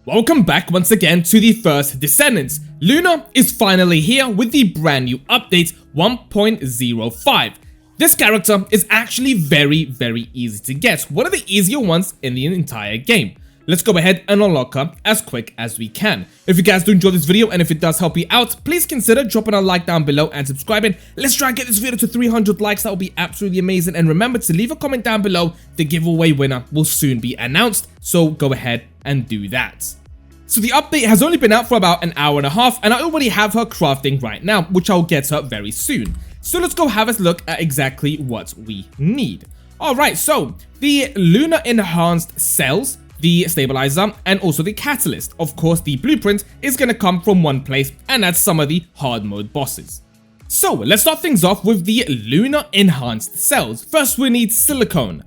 Welcome back once again to the first Descendants. Luna is finally here with the brand new update 1.05. This character is actually very easy to get, one of the easier ones in the entire game. Let's go ahead and unlock her as quick as we can. If you guys do enjoy this video and if it does help you out, please consider dropping a like down below and subscribing. Let's try and get this video to 300 likes, that will be absolutely amazing. And remember to leave a comment down below, the giveaway winner will soon be announced, so go ahead and do that. So the update has only been out for about an hour and a half and I already have her crafting right now, which I'll get her very soon. So let's go have a look at exactly what we need. Alright, so the Luna enhanced cells, the Stabiliser, and also the catalyst. Of course, the blueprint is going to come from one place, and that's some of the hard mode bosses. So let's start things off with the Luna enhanced cells. First we need Silicone.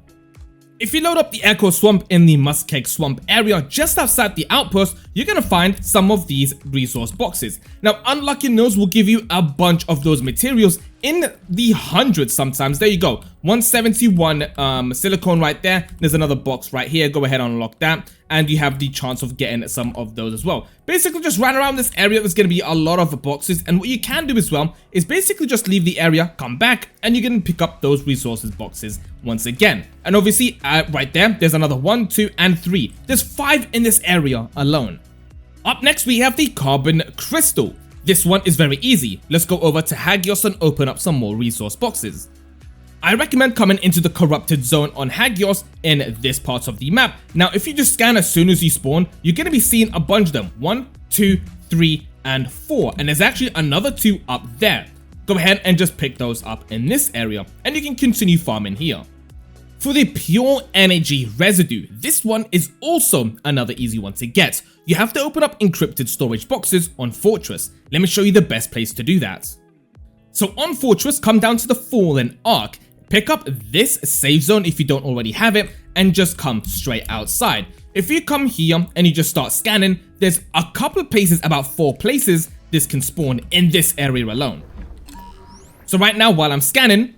If you load up the Echo Swamp in the Muskeg Swamp area just outside the outpost, you're going to find some of these resource boxes. Now, unlocking those will give you a bunch of those materials in the hundreds sometimes. There you go, 171 silicone right there. There's another box right here. Go ahead and unlock that, and you have the chance of getting some of those as well. Basically, just run around this area. There's going to be a lot of boxes, and what you can do as well is basically just leave the area, come back, and you can pick up those resources boxes once again. And obviously, right there, there's another 1, 2, and 3. There's 5 in this area alone. Up next, we have the Carbon Crystal. This one is very easy. Let's go over to Hagios and open up some more resource boxes. I recommend coming into the corrupted zone on Hagios in this part of the map. Now, if you just scan as soon as you spawn, you're going to be seeing a bunch of them. 1, 2, 3, and 4. And there's actually another 2 up there. Go ahead and just pick those up in this area, and you can continue farming here. For the Pure Energy Residue, this one is also another easy one to get. You have to open up encrypted storage boxes on Fortress. Let me show you the best place to do that. So on Fortress, come down to the Fallen Arc, pick up this safe zone if you don't already have it, and just come straight outside. If you come here and you just start scanning, there's a couple of places, about 4 places, this can spawn in this area alone. So right now while I'm scanning,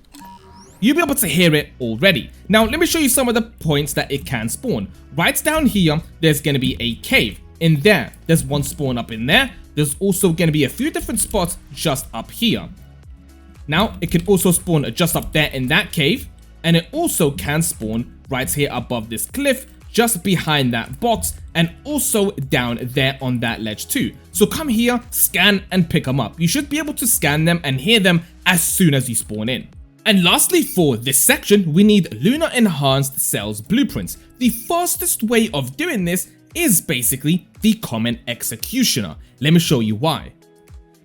you'll be able to hear it already. Now let me show you some of the points that it can spawn. Right down here, there's going to be a cave. In there, there's one spawn up in there. There's also going to be a few different spots just up here. Now, it can also spawn just up there in that cave. And it also can spawn right here above this cliff, just behind that box, and also down there on that ledge too. So come here, scan, and pick them up. You should be able to scan them and hear them as soon as you spawn in. And lastly, for this section, we need Luna Enhanced Cells Blueprints. The fastest way of doing this is basically the Common Executioner. Let me show you why.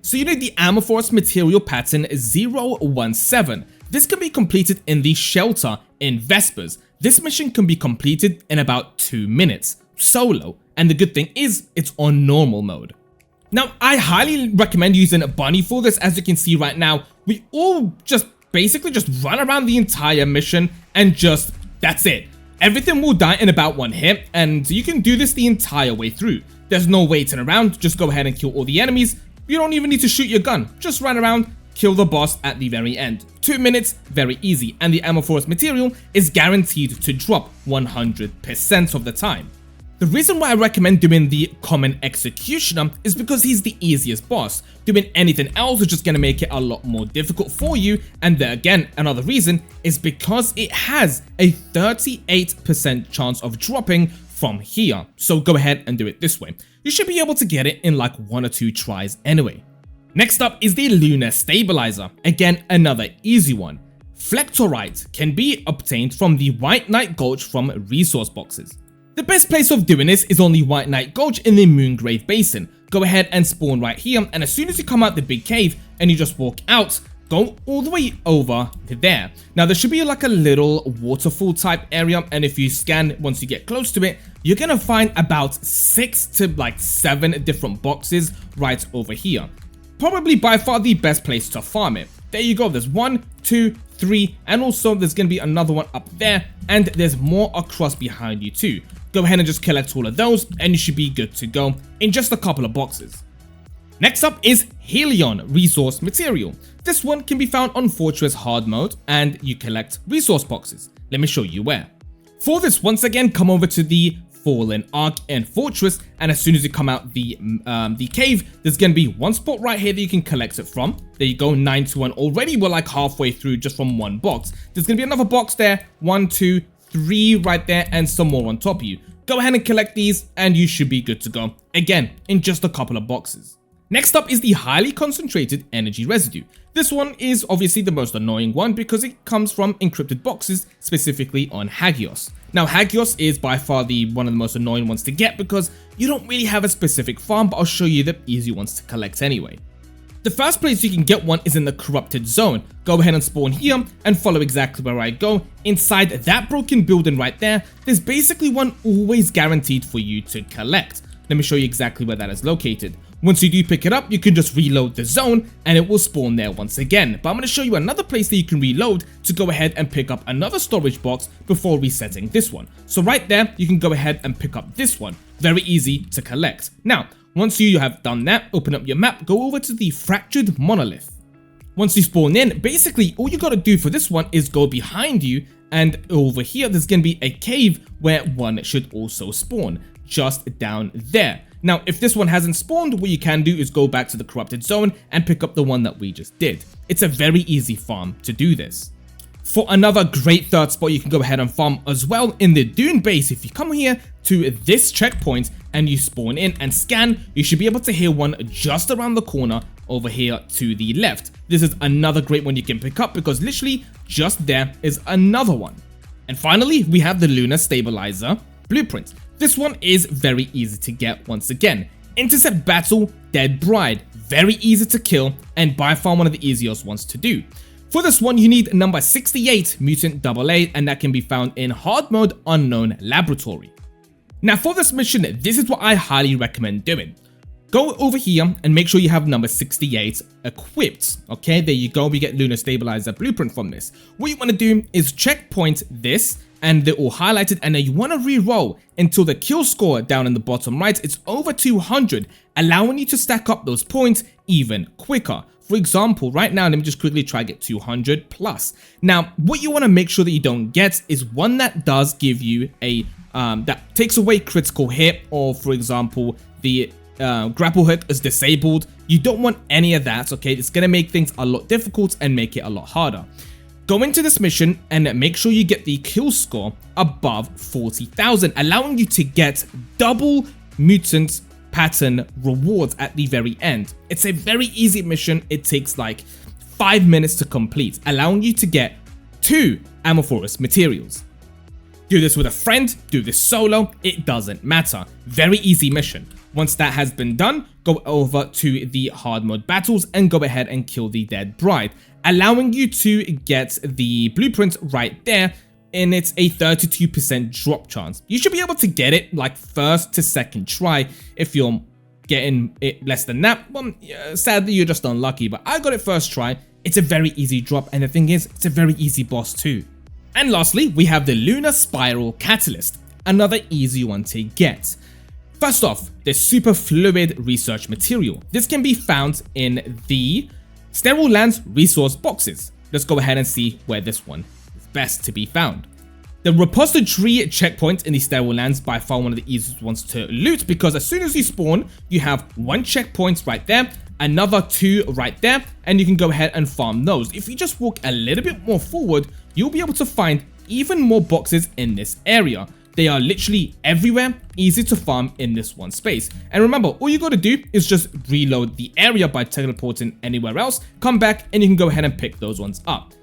So you need the Amorphous Material Pattern 017. This can be completed in the Shelter in Vespers. This mission can be completed in about 2 minutes, solo, and the good thing is it's on normal mode. Now, I highly recommend using Bunny for this. As you can see right now, we all basically just run around the entire mission and that's it. Everything will die in about 1 hit, and you can do this the entire way through. There's no waiting around, just go ahead and kill all the enemies. You don't even need to shoot your gun, just run around, kill the boss at the very end. 2 minutes, very easy, and the Amorphous material is guaranteed to drop 100% of the time. The reason why I recommend doing the Common Executioner is because he's the easiest boss. Doing anything else is just going to make it a lot more difficult for you, and then again, another reason is because it has a 38% chance of dropping from here. So go ahead and do it this way. You should be able to get it in like 1 or 2 tries anyway. Next up is the Luna Stabiliser. Again, another easy one. Flectorite can be obtained from the White Knight Gulch from resource boxes. The best place of doing this is on the White Knight Gulch in the Moongrave Basin. Go ahead and spawn right here, and as soon as you come out the big cave and you just walk out, go all the way over to there. Now there should be like a little waterfall type area, and if you scan once you get close to it, you're gonna find about 6 to like 7 different boxes right over here. Probably by far the best place to farm it. There you go, there's 1, 2, 3, and also there's gonna be another one up there, and there's more across behind you too. Go ahead and just collect all of those, and you should be good to go in just a couple of boxes. Next up is Hellion Resource Material. This one can be found on Fortress Hard Mode, and you collect resource boxes. Let me show you where. For this, once again, come over to the Fallen Arc and Fortress, and as soon as you come out the cave, there's gonna be one spot right here that you can collect it from. There you go, 9 to 1. Already we're like halfway through just from one box. There's gonna be another box there, 1, 2, 3 right there, and some more on top of you. Go ahead and collect these and you should be good to go. Again, in just a couple of boxes. Next up is the highly concentrated energy residue. This one is obviously the most annoying one because it comes from encrypted boxes, specifically on Hagios. Now Hagios is by far one of the most annoying ones to get because you don't really have a specific farm, but I'll show you the easy ones to collect anyway. The first place you can get one is in the corrupted zone. Go ahead and spawn here and follow exactly where I go. Inside that broken building right there, there's basically one always guaranteed for you to collect. Let me show you exactly where that is located. Once you do pick it up, you can just reload the zone and it will spawn there once again. But I'm going to show you another place that you can reload to go ahead and pick up another storage box before resetting this one. So right there, you can go ahead and pick up this one. Very easy to collect. Now, once you have done that, open up your map, go over to the Fractured Monolith. Once you spawn in, basically all you got to do for this one is go behind you, and over here there's going to be a cave where one should also spawn, just down there. Now, if this one hasn't spawned, what you can do is go back to the corrupted zone and pick up the one that we just did. It's a very easy farm to do this. For another great third spot, you can go ahead and farm as well in the Dune base. If you come here to this checkpoint and you spawn in and scan, you should be able to hear one just around the corner over here to the left. This is another great one you can pick up because literally just there is another one. And finally, we have the Lunar Stabiliser blueprint. This one is very easy to get once again. Intercept battle, Dead Bride. Very easy to kill and by far one of the easiest ones to do. For this one, you need number 68 Mutant AA, and that can be found in Hard Mode Unknown Laboratory. Now for this mission, this is what I highly recommend doing. Go over here and make sure you have number 68 equipped. Okay, there you go, we get Lunar Stabiliser blueprint from this. What you want to do is checkpoint this, and they're all highlighted, and then you want to re-roll until the kill score down in the bottom right it's over 200, allowing you to stack up those points even quicker. For example, right now, let me just quickly try to get 200 plus. Now, what you want to make sure that you don't get is one that does give you a, that takes away critical hit, or for example, the grapple hook is disabled. You don't want any of that, okay? It's going to make things a lot difficult and make it a lot harder. Go into this mission and make sure you get the kill score above 40,000, allowing you to get double mutant pattern rewards at the very end. It's a very easy mission. It takes like 5 minutes to complete, allowing you to get 2 Amorphous materials. Do this with a friend, do this solo, it doesn't matter. Very easy mission. Once that has been done, go over to the hard mode battles and go ahead and kill the Dead Bride, allowing you to get the blueprint right there, and it's a 32% drop chance. You should be able to get it like first to second try. If you're getting it less than that, well, sadly you're just unlucky, but I got it first try. It's a very easy drop, and the thing is, it's a very easy boss too. And lastly, we have the Lunar Spiral Catalyst, another easy one to get. First off, the Superfluid research material. This can be found in the Sterile Lands resource boxes. Let's go ahead and see where this one is best to be found. The repository checkpoint in the Sterile Lands by far one of the easiest ones to loot, because as soon as you spawn, you have 1 checkpoint right there, another 2 right there, and you can go ahead and farm those. If you just walk a little bit more forward, you'll be able to find even more boxes in this area. They are literally everywhere, easy to farm in this one space. And remember, all you gotta do is just reload the area by teleporting anywhere else, come back, and you can go ahead and pick those ones up.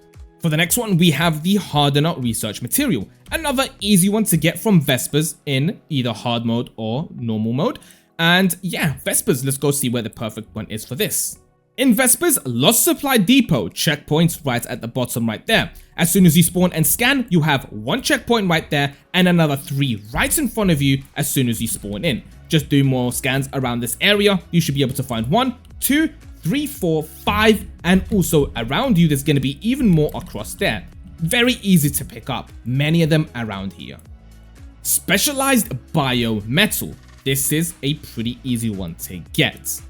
For the next one, we have the Hardener research material. Another easy one to get from Vespers in either hard mode or normal mode. And yeah, Vespers, let's go see where the perfect one is for this. In Vespers, Lost Supply Depot, checkpoints right at the bottom right there. As soon as you spawn and scan, you have 1 checkpoint right there and another 3 right in front of you as soon as you spawn in. Just do more scans around this area, you should be able to find 1, 2, 3, 4, 5, and also around you there's going to be even more across there. Very easy to pick up, many of them around here. Specialized Biometal. This is a pretty easy one to get.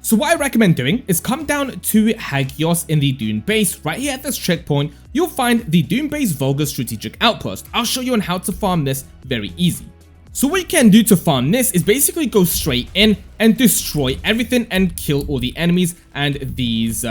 So what I recommend doing is come down to Hagios in the Dune base. Right here at this checkpoint, you'll find the Dune base Vulgar Strategic Outpost. I'll show you on how to farm this very easy. So what you can do to farm this is basically go straight in and destroy everything and kill all the enemies and these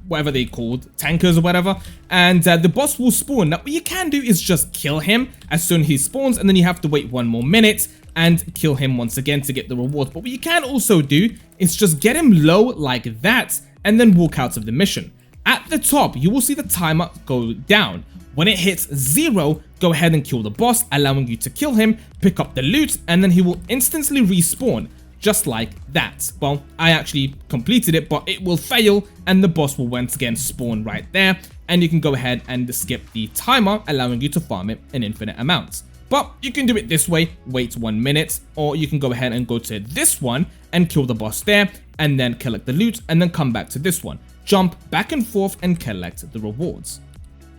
whatever they called, tankers or whatever, and the boss will spawn. Now what you can do is just kill him as soon as he spawns, and then you have to wait 1 more minute and kill him once again to get the rewards. But what you can also do is just get him low like that and then walk out of the mission. At the top you will see the timer go down. When it hits 0, go ahead and kill the boss, allowing you to kill him, pick up the loot, and then he will instantly respawn, just like that. Well, I actually completed it, but it will fail, and the boss will once again spawn right there, and you can go ahead and skip the timer, allowing you to farm it an infinite amount. But you can do it this way, wait 1 minute, or you can go ahead and go to this one and kill the boss there, and then collect the loot, and then come back to this one. Jump back and forth and collect the rewards.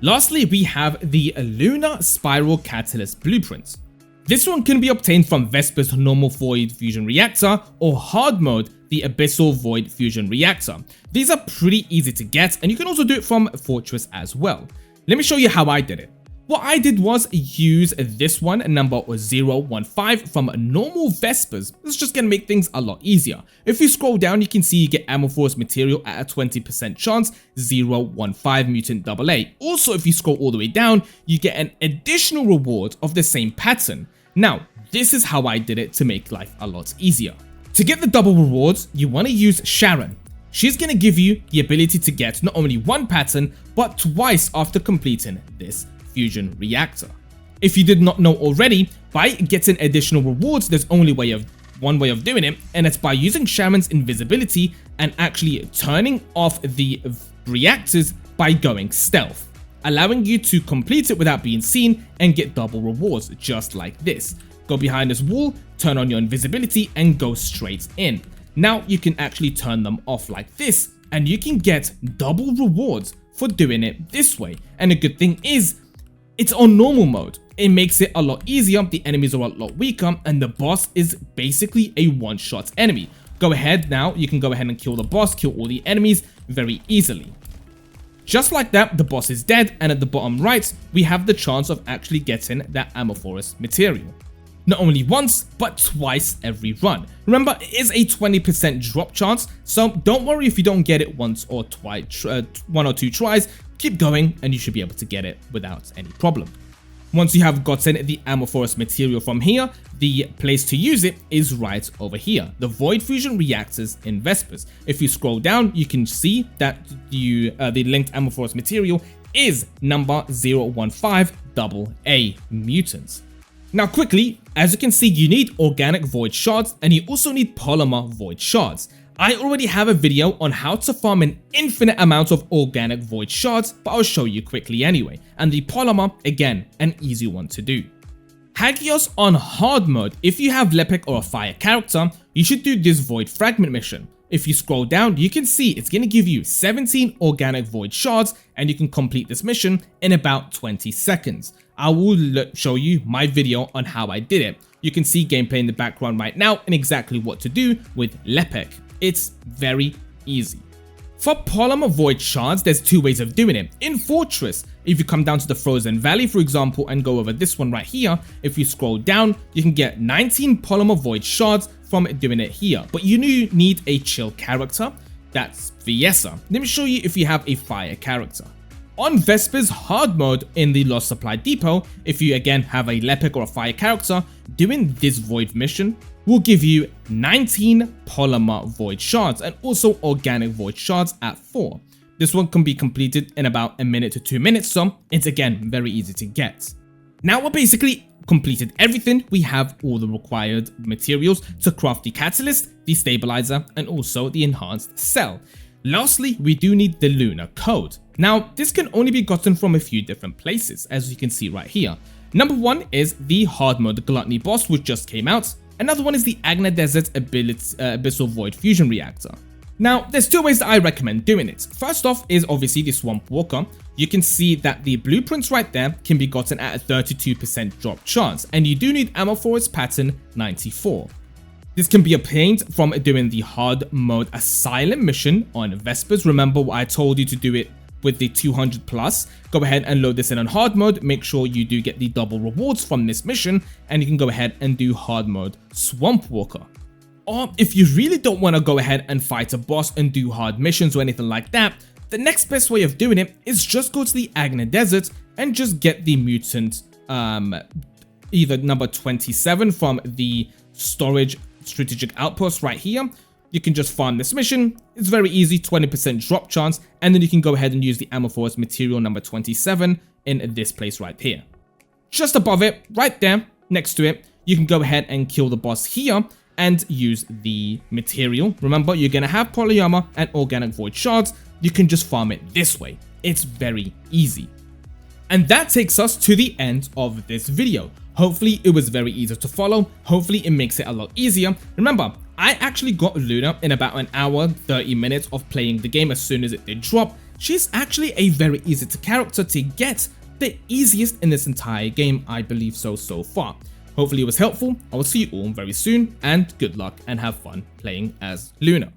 Lastly, we have the Lunar Spiral Catalyst Blueprint. This one can be obtained from Vesper's normal Void Fusion Reactor or hard mode, the Abyssal Void Fusion Reactor. These are pretty easy to get, and you can also do it from Fortress as well. Let me show you how I did it. What I did was use this one, number 015 from normal Vespers. This is just going to make things a lot easier. If you scroll down, you can see you get Amorphous material at a 20% chance, 015 Mutant AA. Also, if you scroll all the way down, you get an additional reward of the same pattern. Now, this is how I did it to make life a lot easier. To get the double rewards, you want to use Sharon. She's going to give you the ability to get not only one pattern, but twice after completing this fusion reactor. If you did not know already, by getting additional rewards, there's only one way of doing it, and it's by using Sharon's invisibility and actually turning off the reactors by going stealth, allowing you to complete it without being seen and get double rewards just like this. Go behind this wall, turn on your invisibility, and go straight in. Now you can actually turn them off like this, and you can get double rewards for doing it this way. And the good thing is, it's on normal mode. It makes it a lot easier, the enemies are a lot weaker, and the boss is basically a one-shot enemy. Go ahead now, you can go ahead and kill the boss, kill all the enemies very easily. Just like that, the boss is dead, and at the bottom right, we have the chance of actually getting that Amorphous material. Not only once, but twice every run. Remember, it is a 20% drop chance, so don't worry if you don't get it once or twice, 1 or 2 tries. Keep going and you should be able to get it without any problem. Once you have gotten the Amorphous material from here, the place to use it is right over here, the Void Fusion Reactors in Vespers. If you scroll down, you can see that the linked Amorphous material is number 015 AA Mutants. Now quickly, as you can see, you need organic void shards and you also need polymer void shards. I already have a video on how to farm an infinite amount of organic void shards, but I'll show you quickly anyway. And the polymer, again, an easy one to do. Hagios on hard mode, if you have Lepek or a fire character, you should do this void fragment mission. If you scroll down, you can see it's going to give you 17 organic void shards and you can complete this mission in about 20 seconds. I will show you my video on how I did it. You can see gameplay in the background right now and exactly what to do with Lepek. It's very easy. For polymer void shards, there's 2 ways of doing it. In Fortress, if you come down to the Frozen Valley, for example, and go over this one right here, if you scroll down, you can get 19 polymer void shards from doing it here. But you need a chill character, that's Viesa. Let me show you if you have a fire character. On Vesper's hard mode in the Lost Supply Depot, if you again have a Lepek or a fire character, doing this void mission will give you 19 polymer void shards and also organic void shards at 4. This one can be completed in about a minute to 2 minutes, so it's again very easy to get. Now we're basically completed everything. We have all the required materials to craft the catalyst, the stabilizer, and also the enhanced cell. Lastly, we do need the lunar code. Now, this can only be gotten from a few different places, as you can see right here. Number 1 is the hard mode Gluttony boss, which just came out. Another one is the Agna Desert Abyssal Void Fusion Reactor. Now, there's 2 ways that I recommend doing it. First off is obviously the Swamp Walker. You can see that the blueprints right there can be gotten at a 32% drop chance, and you do need Amorphous pattern 94. This can be obtained from doing the hard mode Asylum mission on Vespers. Remember what I told you to do it with the 200 plus, go ahead and load this in on hard mode. Make sure you do get the double rewards from this mission, and you can go ahead and do hard mode Swamp Walker. Or if you really don't want to go ahead and fight a boss and do hard missions or anything like that, the next best way of doing it is just go to the Agna Desert and just get the mutant either number 27 from the storage strategic outpost right here. You can just farm this mission. It's very easy, 20% drop chance, and then you can go ahead and use the Amorphous material number 27 in this place right here. Just above it, right there, next to it, you can go ahead and kill the boss here and use the material. Remember, you're gonna have polyarmor and organic void shards. You can just farm it this way. It's very easy. And that takes us to the end of this video. Hopefully it was very easy to follow. Hopefully it makes it a lot easier. Remember, I actually got Luna in about an hour, 30 minutes of playing the game as soon as it did drop. She's actually a very easy character to get, the easiest in this entire game, I believe so far. Hopefully it was helpful. I will see you all very soon, and good luck and have fun playing as Luna.